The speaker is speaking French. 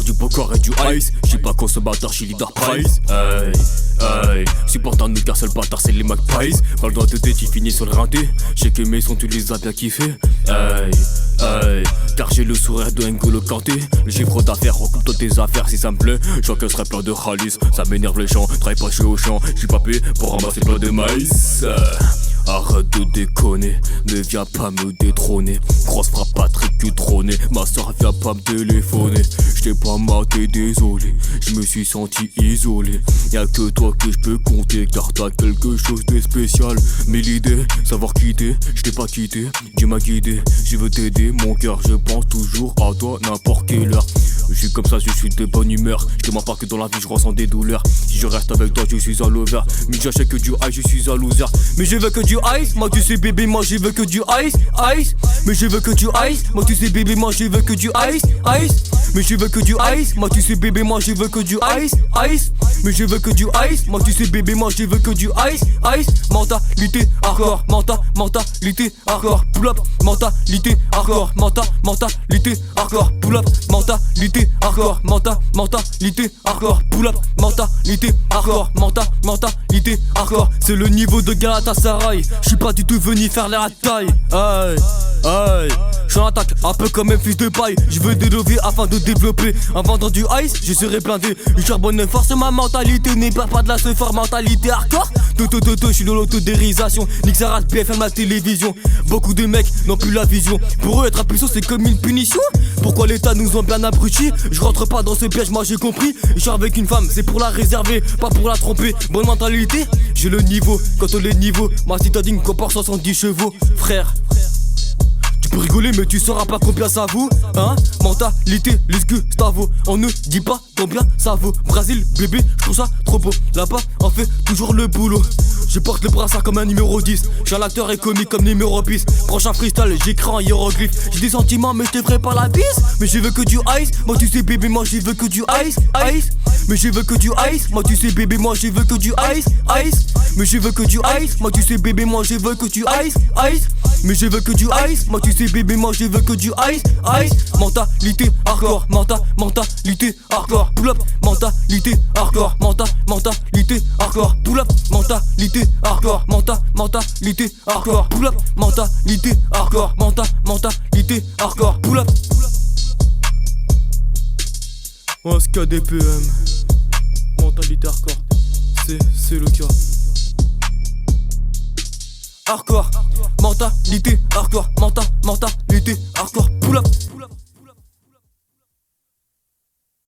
du poker et du ice. J'suis pas consommateur, j'suis leader price. Hey, hey, supportant nous car seul bâtard c'est les magpies. Pas le droit de t'aider, tu finis sur le rinté. J'ai que mes sons, tu les as bien kiffés. Hey, hey, car j'ai le sourire de N'Golo Kanté. Le chiffre d'affaires, recoupe-toi tes affaires si ça me plaît. J'encaisserai plein de khalis, ça m'énerve les gens. Travaille pas, j'suis au champ, j'suis pas payé pour ramasser plein de maïs. Arrête de déconner, ne viens pas me détrôner. Grosse frappe Patrick Cutroné, ma soeur vient pas me téléphoner. J't'ai pas maté, désolé, je me suis senti isolé. Y'a que toi que je peux compter car t'as quelque chose de spécial. Mais l'idée, savoir quitter, j't'ai pas quitté, Dieu m'a guidé. Je veux t'aider, mon cœur, je pense toujours à toi n'importe quelle heure. Je suis comme ça, je suis de bonne humeur. Je te mens pas que dans la vie je ressens des douleurs. Si je reste avec toi, je suis un lover. Mais j'achète que du ice, je suis un loser. Mais je veux que du ice, moi tu sais bébé, moi je veux que du ice, ice. Mais je veux que du ice, moi tu sais bébé, moi je veux que du ice, ice. Mais je veux que du ice, moi tu sais bébé, moi je veux que du ice, ice. Mais je veux que du ice, moi tu sais bébé, moi je veux que du ice, ice. Mentalité hardcore, mentalité hardcore, pull up, mentalité hardcore, mentalité hardcore, pull up, mentalité hardcore, mentalité hardcore, pull up, mentalité hardcore, mentalité hardcore. C'est le niveau de Galatasaray, j'suis pas du tout venu faire la taille. Hey, hey, j'en attaque un peu comme un fils de paille. Je veux délever afin de développer. En vendant du ice, je serai blindé. Je charbonne force, ma mentalité n'est pas de la sephore, mentalité hardcore. Je suis dans l'autodérisation. Nick Zarat, BFM, la télévision. Beaucoup de mecs n'ont plus la vision. Pour eux, être puissant, c'est comme une punition. Pourquoi l'État nous ont bien abrutis? Je rentre pas dans ce piège, moi j'ai compris. Je suis avec une femme, c'est pour la réserver, pas pour la tromper. Bonne mentalité, j'ai le niveau. Quand on est niveau, ma citadine comporte 70 chevaux. Frère, tu peux rigoler mais tu sauras pas combien ça vaut. Hein? Mentalité, les Gustavo. On ne dit pas combien ça vaut. Brésil, bébé, je trouve ça trop beau. Là-bas, on fait toujours le boulot. Je porte le brassard comme un numéro 10. J'ai un acteur et comique comme numéro 10. Prochain freestyle, j'écris en hiéroglyphe. J'ai des sentiments mais je te ferai pas la bise. Mais je veux que du ice, moi tu sais bébé, moi je veux que du ice, ice. Mais je veux que du ice, moi tu sais bébé, moi je veux que du ice, ice. Mais je veux que du ice, moi tu sais bébé, moi je veux que du ice, ice. Mais je veux que du ice, moi tu sais bébé, moi je veux que du ice, ice. Mentalité hardcore, mentalité hardcore, pull up, mentalité hardcore, mentalité hardcore, pull up, mentalité hardcore, mentalité hardcore, pull up, mentalité hardcore, mentalité hardcore, pull up. SKDPM, mentalité hardcore, c'est le cas. Hardcore, mentalité hardcore, mentalité hardcore, pull up.